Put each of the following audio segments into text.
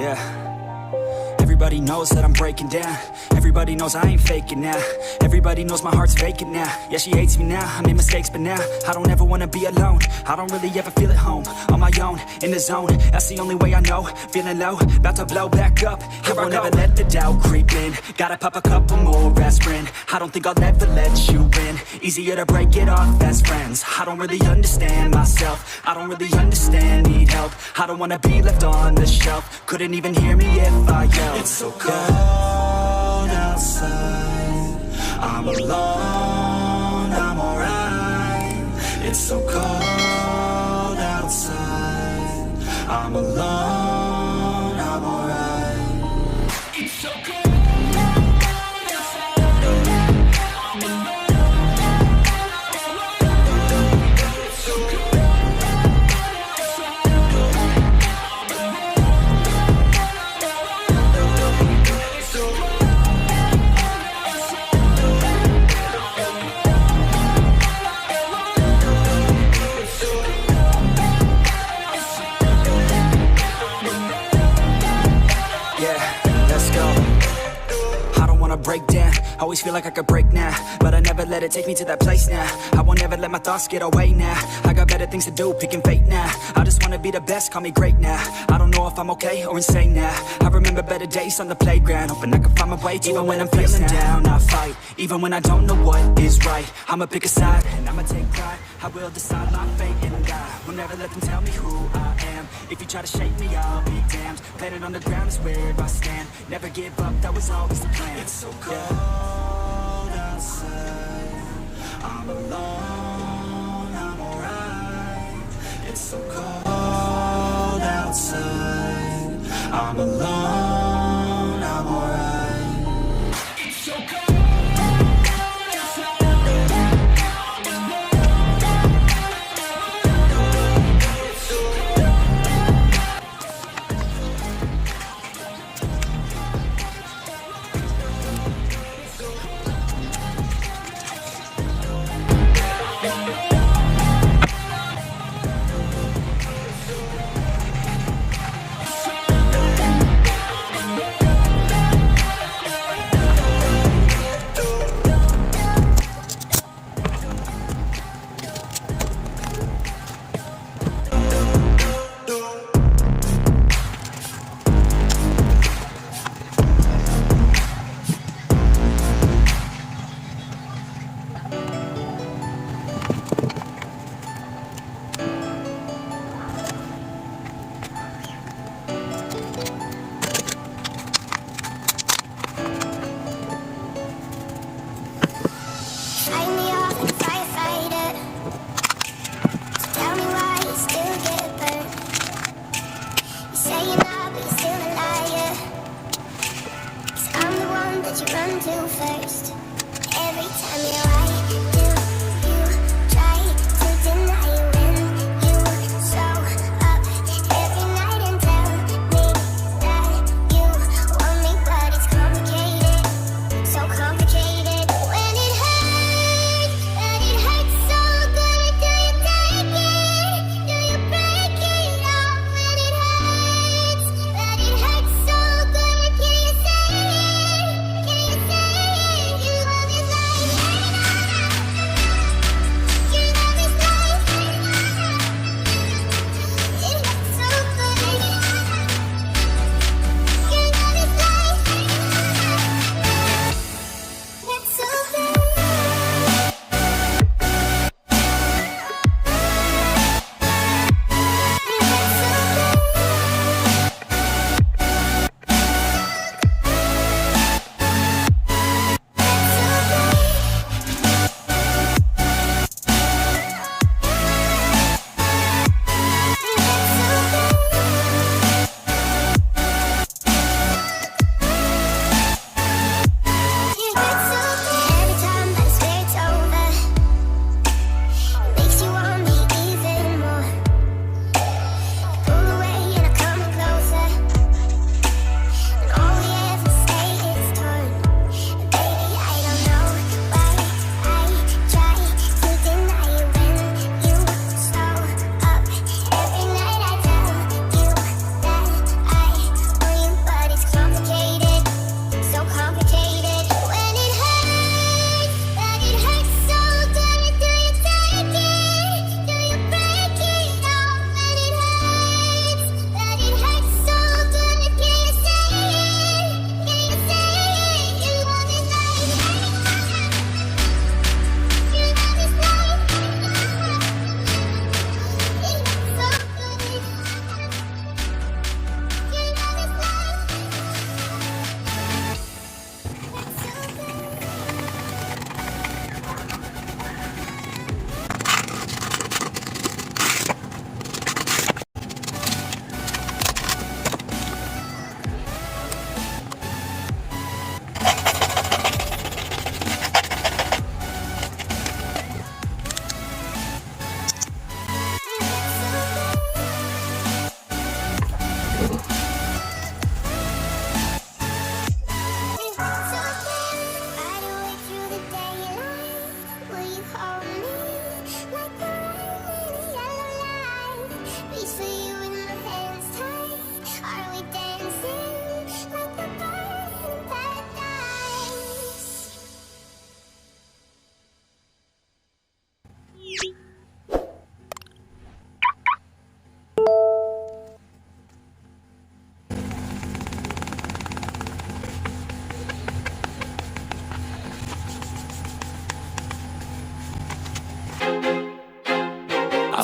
Yeah. Everybody knows that I'm breaking down. Everybody knows I ain't faking now. Everybody knows my heart's vacant now. Yeah, she hates me now, I made mistakes, but now I don't ever wanna be alone. I don't really ever feel at home. On my own, in the zone, that's the only way I know. Feeling low, about to blow back up. Here I won't ever let the doubt creep in. Gotta pop a couple more aspirin. I don't think I'll ever let you in. Easier to break it off best friends. I don't really understand myself. I don't really understand, need help. I don't wanna be left on the shelf. Couldn't even hear me if I yelled. It's so cold outside, I'm alone, I'm alright. It's so cold outside, I'm alone, I'm alright. It's so cold. Break down, always feel like I could break now, but I never let it take me to that place now. I won't ever let my thoughts get away now. I got better things to do, picking fate now. I just wanna be the best, call me great now. I don't know if I'm okay or insane now. I remember better days on the playground, hoping I can find my way to even when I'm feeling down, I fight. Even when I don't know what is right, I'ma pick a side and I'ma take pride. I will decide my fate and die. Will never let them tell me who I am. If you try to shake me, I'll be damned. Planet on the ground is where I stand. Never give up, that was always the plan. It's so cold outside, I'm alone, I'm alright. It's so cold outside, I'm alone, I'm alright. It's so cold.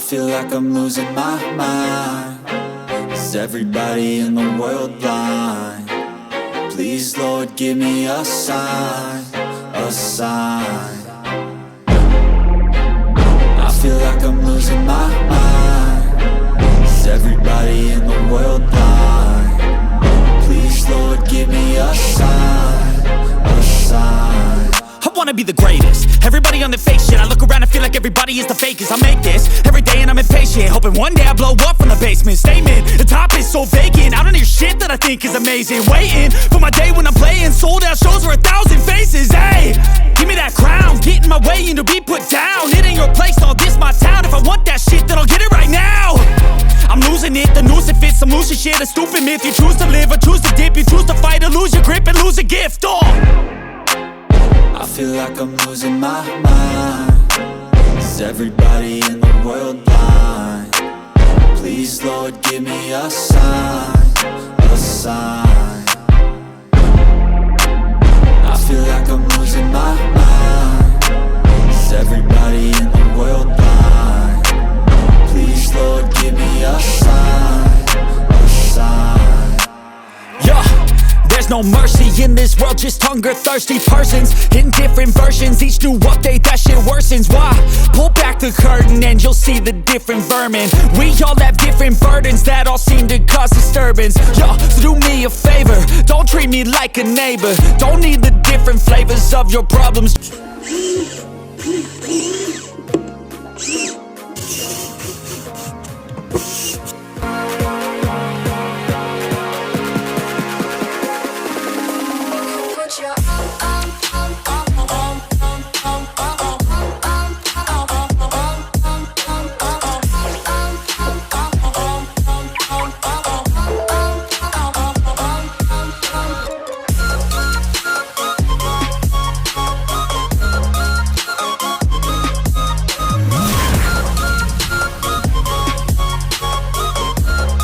feel like I'm losing my mind. Is everybody in the world blind? Please, Lord, give me a sign, a sign. I feel like I'm losing my mind. Is everybody in the world blind? Please, Lord, give me a sign, a sign. I wanna be the greatest. Everybody on the fake shit. I look around and feel like everybody is the fakest. I make this every day and I'm impatient, hoping one day I blow up from the basement. Statement, the top is so vacant. I don't hear shit that I think is amazing. Waiting for my day when I'm playing sold out shows for 1,000 faces. Hey, give me that crown, get in my way and to be put down. It ain't your place, all this my town. If I want that shit, then I'll get it right now. I'm losing it, the noose it fits. I'm losing shit, a stupid myth. You choose to live or choose to dip. You choose to fight or lose your grip and lose a gift. I feel like I'm losing my mind. Is everybody in the world blind? Please, Lord, give me a sign, a sign. I feel like I'm losing my mind. Is everybody in the world blind? Please, Lord, give me a sign, a sign. Yeah. There's no mercy in this world, just hunger-thirsty persons in different versions. Each new update, that shit worsens. Why? Pull back the curtain and you'll see the different vermin. We all have different burdens that all seem to cause disturbance. Yo, so do me a favor, don't treat me like a neighbor. Don't need the different flavors of your problems.